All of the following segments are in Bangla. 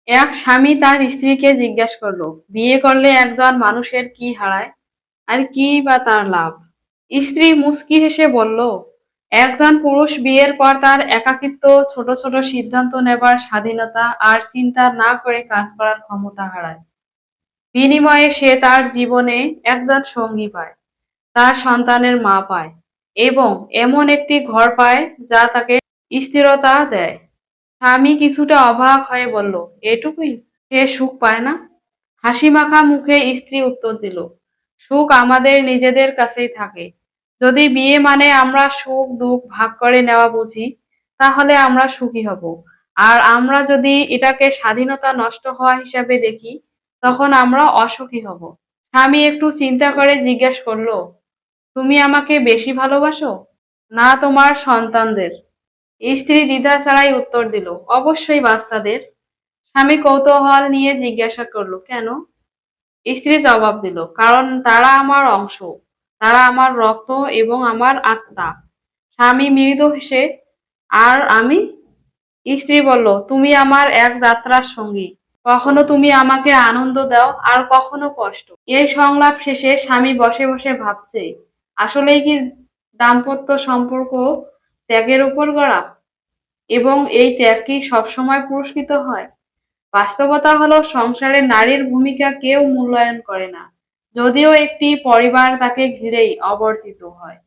এক স্বামী তার স্ত্রীকে জিজ্ঞাসা করলো, বিয়ে করলে একজন মানুষের কি হারায় আর কি বা তার লাভ? স্ত্রী মুচকি হেসে বলল, একজন পুরুষ বিয়ের পর তার একাকিত্ব, ছোট ছোট সিদ্ধান্ত নেবার স্বাধীনতা আর চিন্তা না করে কাজ করার ক্ষমতা হারায়। বিনিময়ে সে তার জীবনে একজন সঙ্গী পায়, তার সন্তানের মা পায় এবং এমন একটি ঘর পায় যা তাকে স্থিরতা দেয়। স্বামী কিছুটা অবাক হয়ে বলল, এটুকুই? সে সুখ পায় না? হাসিমাখা মুখে স্ত্রী উত্তর দিল, সুখ আমাদের নিজেদের কাছেই থাকে। যদি বিয়ে মানে আমরা সুখ দুঃখ ভাগ করে নেওয়া বুঝি, তাহলে আমরা সুখী হব। আর আমরা যদি এটাকে স্বাধীনতা নষ্ট হওয়া হিসাবে দেখি, তখন আমরা অসুখী হব। স্বামী একটু চিন্তা করে জিজ্ঞেস করলো, তুমি আমাকে বেশি ভালোবাসো, না তোমার সন্তানদের? স্ত্রী দ্বিধা ছাড়াই উত্তর দিল, অবশ্যই বাচ্চাদের। স্বামী কৌতূহল নিয়ে জিজ্ঞাসা করলো, কেন? স্ত্রী জবাব দিল, কারণ তারা আমার অংশ, তারা আমার রক্ত এবং আমার আত্মা। স্বামী মৃদু হেসে, আর আমি? স্ত্রী বলল, তুমি আমার এক যাত্রার সঙ্গী। কখনো তুমি আমাকে আনন্দ দাও আর কখনো কষ্ট। এই সংলাপ শেষে স্বামী বসে বসে ভাবছে, আসলেই কি দাম্পত্য সম্পর্ক ত্যাগের উপর গড়া? এবং এই ত্যাগ কি সবসময় পুরস্কৃত হয়? বাস্তবতা হলো, সংসারে নারীর ভূমিকা কেউ মূল্যায়ন করে না, যদিও একটি পরিবার তাকে ঘিরেই আবর্তিত হয়।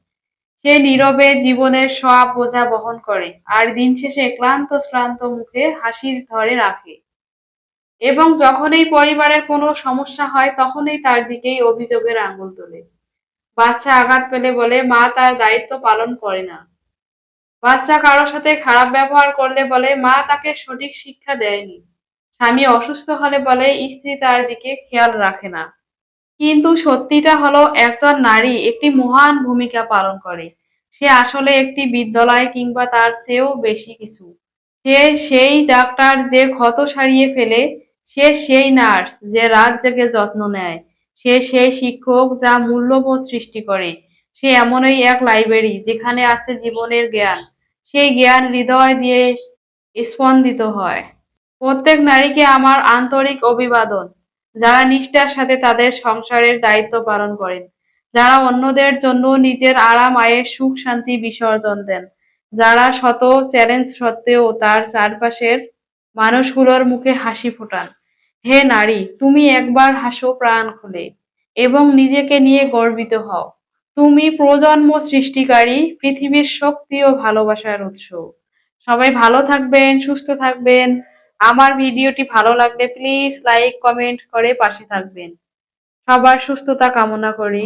সে নীরবে জীবনের সব বোঝা বহন করে আর দিন শেষে ক্লান্ত শ্রান্ত মুখে হাসি ধরে রাখে। এবং যখন এই পরিবারের কোনো সমস্যা হয়, তখনই তার দিকেই অভিযোগের আঙুল তোলে। বাচ্চা আঘাত পেলে বলে মা তার দায়িত্ব পালন করে না। বাচ্চা কারো সাথে খারাপ ব্যবহার করলে বলে মা তাকে সঠিক শিক্ষা দেয়নি। স্বামী অসুস্থ হলে বলে স্ত্রী তার দিকে খেয়াল রাখে না। কিন্তু সত্যিটা হলো, একজন নারী একটি মহান ভূমিকা পালন করে। সে আসলে একটি বিদ্যালয় কিংবা তার চেয়েও বেশি কিছু। সে সেই ডাক্তার যে ক্ষত সারিয়ে ফেলে, সে সেই নার্স যে রাত জেগে যত্ন নেয়, সে সেই শিক্ষক যা মূল্যবোধ সৃষ্টি করে, সে এমনই এক লাইব্রেরি যেখানে আছে জীবনের জ্ঞান। সেই জ্ঞান হৃদয় দিয়ে স্পন্দিত হয়। প্রত্যেক নারীকে আমার আন্তরিক অভিবাদন, যারা নিষ্ঠার সাথে তাদের সংসারের দায়িত্ব পালন করেন, যারা অন্যদের জন্য নিজের আরাম আয়ের সুখ শান্তি বিসর্জন দেন, যারা শত চ্যালেঞ্জ সত্ত্বেও তার চারপাশের মানুষগুলোর মুখে হাসি ফোটান। হে নারী, তুমি একবার হাসো প্রাণ খুলে এবং নিজেকে নিয়ে গর্বিত হও। তুমি প্রজন্ম সৃষ্টিকারী, পৃথিবীর শক্তি ও ভালোবাসার উৎস। সবাই ভালো থাকবেন, সুস্থ থাকবেন। আমার ভিডিওটি ভালো লাগলে প্লিজ লাইক কমেন্ট করে পাশে থাকবেন। সবার সুস্থতা কামনা করি।